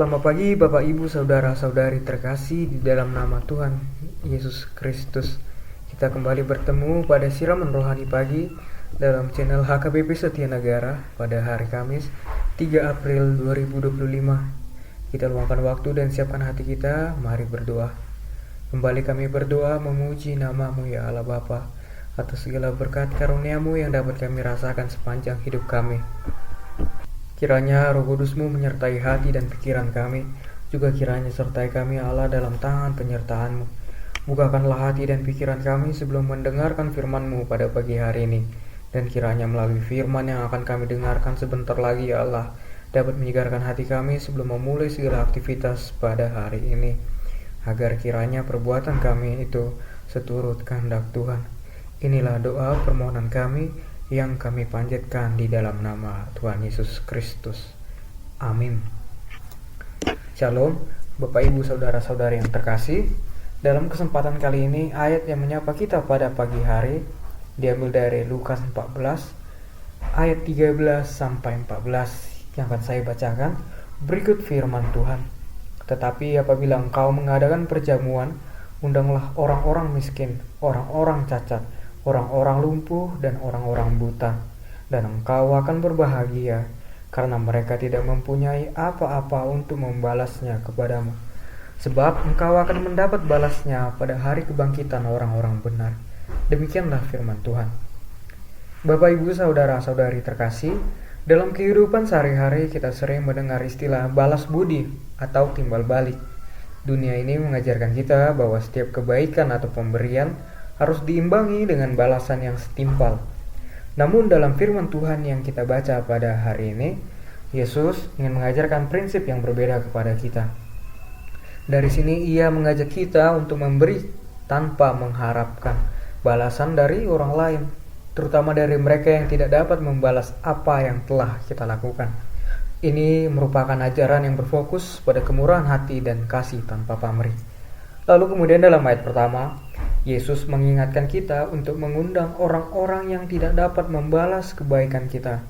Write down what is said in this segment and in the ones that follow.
Selamat pagi Bapak Ibu Saudara-saudari terkasih di dalam nama Tuhan Yesus Kristus. Kita kembali bertemu pada siraman rohani pagi dalam channel HKBP Setia Negara pada hari Kamis 3 April 2025. Kita luangkan waktu dan siapkan hati kita, mari berdoa. Kembali kami berdoa memuji nama-Mu ya Allah Bapa atas segala berkat karunia-Mu yang dapat kami rasakan sepanjang hidup kami. Kiranya Roh Kudus-Mu menyertai hati dan pikiran kami, juga kiranya sertai kami Allah dalam tangan penyertaan-Mu. Bukakanlah hati dan pikiran kami sebelum mendengarkan firman-Mu pada pagi hari ini, dan kiranya melalui firman yang akan kami dengarkan sebentar lagi ya Allah, dapat menyegarkan hati kami sebelum memulai segala aktivitas pada hari ini, agar kiranya perbuatan kami itu seturut kehendak Tuhan. Inilah doa permohonan kami yang kami panjatkan di dalam nama Tuhan Yesus Kristus. Amin. Shalom, Bapak Ibu Saudara-saudari yang terkasih. Dalam kesempatan kali ini, ayat yang menyapa kita pada pagi hari diambil dari Lukas 14 ayat 13 sampai 14 yang akan saya bacakan. Berikut firman Tuhan. Tetapi apabila engkau mengadakan perjamuan, undanglah orang-orang miskin, orang-orang cacat, orang-orang lumpuh dan orang-orang buta, dan engkau akan berbahagia, karena mereka tidak mempunyai apa-apa untuk membalasnya kepadamu, sebab engkau akan mendapat balasnya pada hari kebangkitan orang-orang benar. Demikianlah firman Tuhan. Bapak Ibu Saudara-saudari terkasih, dalam kehidupan sehari-hari kita sering mendengar istilah balas budi atau timbal balik. Dunia ini mengajarkan kita bahwa setiap kebaikan atau pemberian harus diimbangi dengan balasan yang setimpal. Namun dalam firman Tuhan yang kita baca pada hari ini, Yesus ingin mengajarkan prinsip yang berbeda kepada kita. Dari sini ia mengajak kita untuk memberi tanpa mengharapkan balasan dari orang lain, terutama dari mereka yang tidak dapat membalas apa yang telah kita lakukan. Ini merupakan ajaran yang berfokus pada kemurahan hati dan kasih tanpa pamrih. Lalu kemudian dalam ayat pertama, Yesus mengingatkan kita untuk mengundang orang-orang yang tidak dapat membalas kebaikan kita.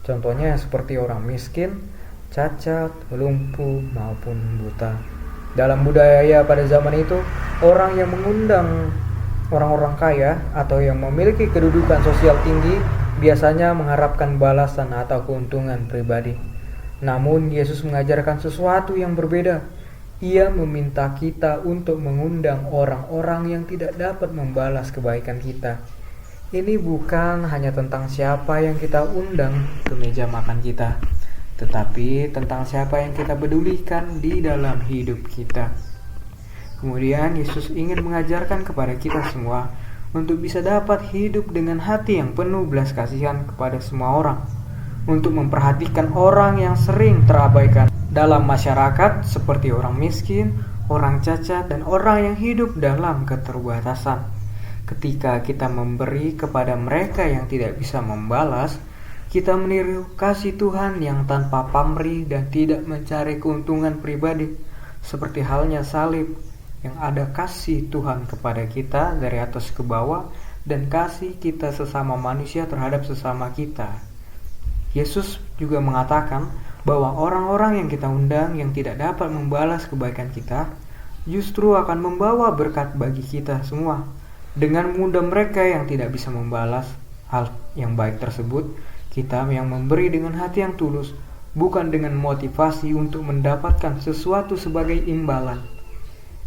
Contohnya seperti orang miskin, cacat, lumpuh, maupun buta. Dalam budaya pada zaman itu, orang yang mengundang orang-orang kaya atau yang memiliki kedudukan sosial tinggi biasanya mengharapkan balasan atau keuntungan pribadi. Namun Yesus mengajarkan sesuatu yang berbeda. Ia meminta kita untuk mengundang orang-orang yang tidak dapat membalas kebaikan kita. Ini bukan hanya tentang siapa yang kita undang ke meja makan kita, tetapi tentang siapa yang kita pedulikan di dalam hidup kita. Kemudian Yesus ingin mengajarkan kepada kita semua untuk bisa dapat hidup dengan hati yang penuh belas kasihan kepada semua orang, untuk memperhatikan orang yang sering terabaikan dalam masyarakat seperti orang miskin, orang cacat, dan orang yang hidup dalam keterbatasan. Ketika kita memberi kepada mereka yang tidak bisa membalas, kita meniru kasih Tuhan yang tanpa pamrih dan tidak mencari keuntungan pribadi, seperti halnya salib yang ada kasih Tuhan kepada kita dari atas ke bawah dan kasih kita sesama manusia terhadap sesama kita. Yesus juga mengatakan bahwa orang-orang yang kita undang yang tidak dapat membalas kebaikan kita justru akan membawa berkat bagi kita semua. Dengan mengundang mereka yang tidak bisa membalas hal yang baik tersebut, kita yang memberi dengan hati yang tulus, bukan dengan motivasi untuk mendapatkan sesuatu sebagai imbalan.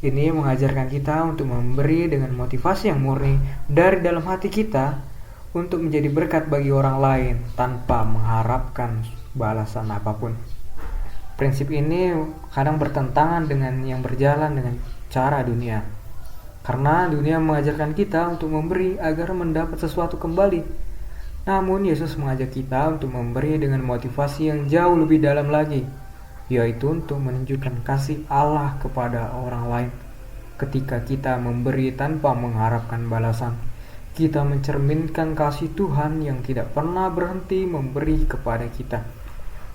Ini mengajarkan kita untuk memberi dengan motivasi yang murni dari dalam hati kita untuk menjadi berkat bagi orang lain tanpa mengharapkan balasan apapun. Prinsip ini kadang bertentangan dengan yang berjalan dengan cara dunia, karena dunia mengajarkan kita untuk memberi agar mendapat sesuatu kembali. Namun Yesus mengajak kita untuk memberi dengan motivasi yang jauh lebih dalam lagi, yaitu untuk menunjukkan kasih Allah kepada orang lain. Ketika kita memberi tanpa mengharapkan balasan, kita mencerminkan kasih Tuhan yang tidak pernah berhenti memberi kepada kita,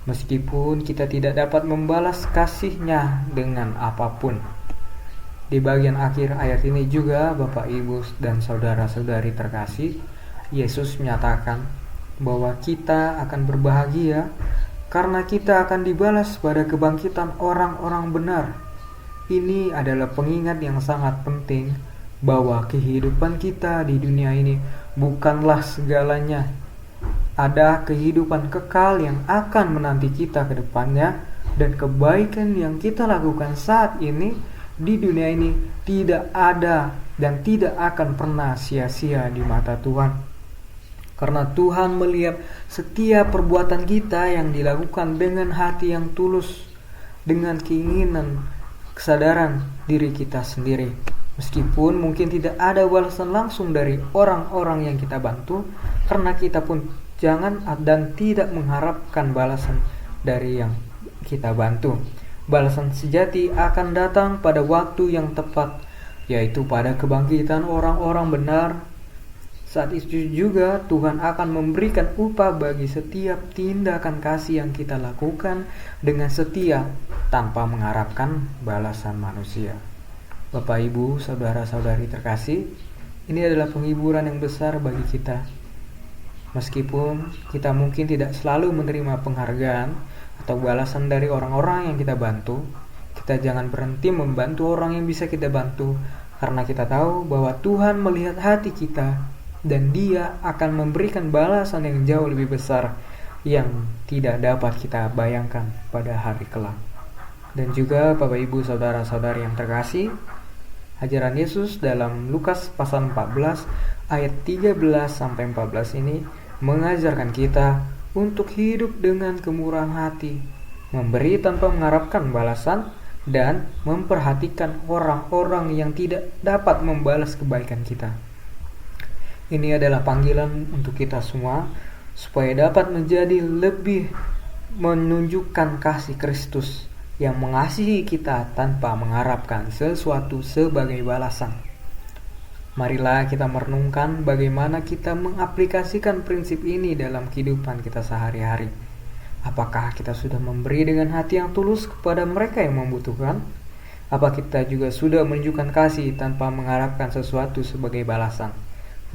meskipun kita tidak dapat membalas kasih-Nya dengan apapun. Di bagian akhir ayat ini juga, Bapak, Ibu, dan saudara-saudari terkasih, Yesus menyatakan bahwa kita akan berbahagia karena kita akan dibalas pada kebangkitan orang-orang benar. Ini adalah pengingat yang sangat penting bahwa kehidupan kita di dunia ini bukanlah segalanya. Ada kehidupan kekal yang akan menanti kita ke depannya, dan kebaikan yang kita lakukan saat ini di dunia ini tidak ada dan tidak akan pernah sia-sia di mata Tuhan. Karena Tuhan melihat setiap perbuatan kita yang dilakukan dengan hati yang tulus, dengan keinginan, kesadaran diri kita sendiri. Meskipun mungkin tidak ada balasan langsung dari orang-orang yang kita bantu, karena kita pun jangan dan tidak mengharapkan balasan dari yang kita bantu. Balasan sejati akan datang pada waktu yang tepat, yaitu pada kebangkitan orang-orang benar. Saat itu juga Tuhan akan memberikan upah bagi setiap tindakan kasih yang kita lakukan dengan setia tanpa mengharapkan balasan manusia. Bapak, Ibu, saudara-saudari terkasih, ini adalah penghiburan yang besar bagi kita. Meskipun kita mungkin tidak selalu menerima penghargaan atau balasan dari orang-orang yang kita bantu, kita jangan berhenti membantu orang yang bisa kita bantu, karena kita tahu bahwa Tuhan melihat hati kita dan Dia akan memberikan balasan yang jauh lebih besar yang tidak dapat kita bayangkan pada hari kelak. Dan juga Bapak, Ibu, saudara-saudari yang terkasih, ajaran Yesus dalam Lukas pasal 14 ayat 13-14 ini mengajarkan kita untuk hidup dengan kemurahan hati, memberi tanpa mengharapkan balasan, dan memperhatikan orang-orang yang tidak dapat membalas kebaikan kita. Ini adalah panggilan untuk kita semua supaya dapat menjadi lebih menunjukkan kasih Kristus yang mengasihi kita tanpa mengharapkan sesuatu sebagai balasan. Marilah kita merenungkan bagaimana kita mengaplikasikan prinsip ini dalam kehidupan kita sehari-hari. Apakah kita sudah memberi dengan hati yang tulus kepada mereka yang membutuhkan? Apa kita juga sudah menunjukkan kasih tanpa mengharapkan sesuatu sebagai balasan?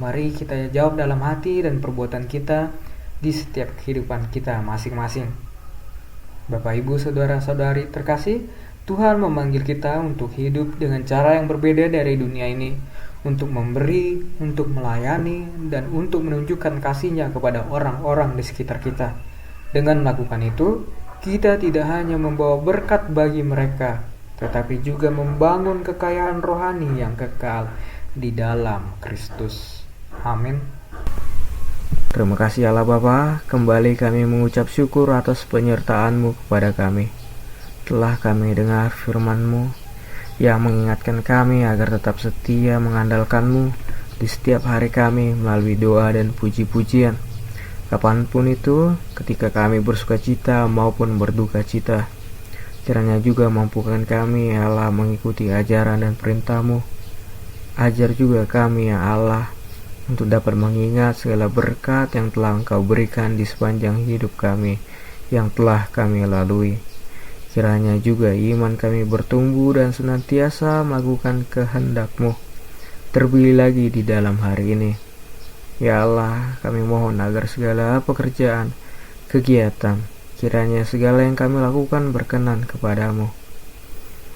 Mari kita jawab dalam hati dan perbuatan kita di setiap kehidupan kita masing-masing. Bapak, Ibu, saudara-saudari terkasih, Tuhan memanggil kita untuk hidup dengan cara yang berbeda dari dunia ini, untuk memberi, untuk melayani, dan untuk menunjukkan kasih-Nya kepada orang-orang di sekitar kita. Dengan melakukan itu, kita tidak hanya membawa berkat bagi mereka, tetapi juga membangun kekayaan rohani yang kekal di dalam Kristus. Amin. Terima kasih Allah Bapa, kembali kami mengucap syukur atas penyertaan-Mu kepada kami. Telah kami dengar firman-Mu yang mengingatkan kami agar tetap setia mengandalkan-Mu di setiap hari kami melalui doa dan puji-pujian. Kapanpun itu, ketika kami bersuka cita maupun berduka cita, kiranya juga mampukan kami ya Allah mengikuti ajaran dan perintah-Mu. Ajar juga kami ya Allah untuk dapat mengingat segala berkat yang telah Engkau berikan di sepanjang hidup kami yang telah kami lalui. Kiranya juga iman kami bertumbuh dan senantiasa melakukan kehendak-Mu terlebih lagi di dalam hari ini. Ya Allah, kami mohon agar segala pekerjaan, kegiatan, kiranya segala yang kami lakukan berkenan kepada-Mu.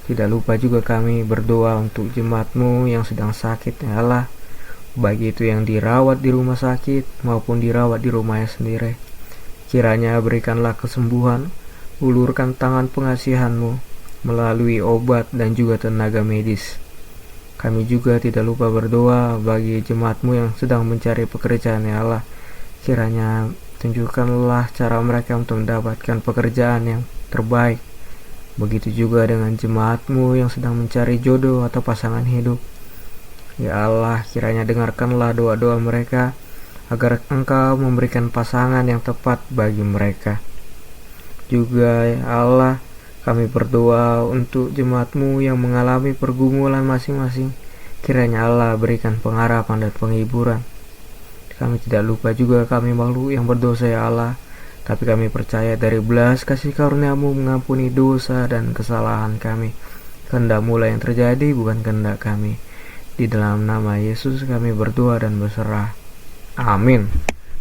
Tidak lupa juga kami berdoa untuk jemaat-Mu yang sedang sakit, ya Allah, baik itu yang dirawat di rumah sakit maupun dirawat di rumahnya sendiri. Kiranya berikanlah kesembuhan, ulurkan tangan pengasihan-Mu melalui obat dan juga tenaga medis. Kami juga tidak lupa berdoa bagi jemaat-Mu yang sedang mencari pekerjaan, ya Allah. Kiranya tunjukkanlah cara mereka untuk mendapatkan pekerjaan yang terbaik. Begitu juga dengan jemaat-Mu yang sedang mencari jodoh atau pasangan hidup. Ya Allah, kiranya dengarkanlah doa-doa mereka agar Engkau memberikan pasangan yang tepat bagi mereka. Juga ya Allah, kami berdoa untuk jemaat-Mu yang mengalami pergumulan masing-masing. Kiranya Allah berikan pengharapan dan penghiburan. Kami tidak lupa juga kami makhluk yang berdosa, ya Allah, tapi kami percaya dari belas kasih karunia-Mu mengampuni dosa dan kesalahan kami. Kehendak-Mu lah yang terjadi, bukan kehendak kami. Di dalam nama Yesus kami berdoa dan berserah. Amin.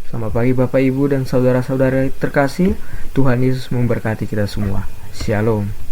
Selamat pagi Bapak Ibu dan saudara-saudara terkasih. Tuhan Yesus memberkati kita semua. Shalom.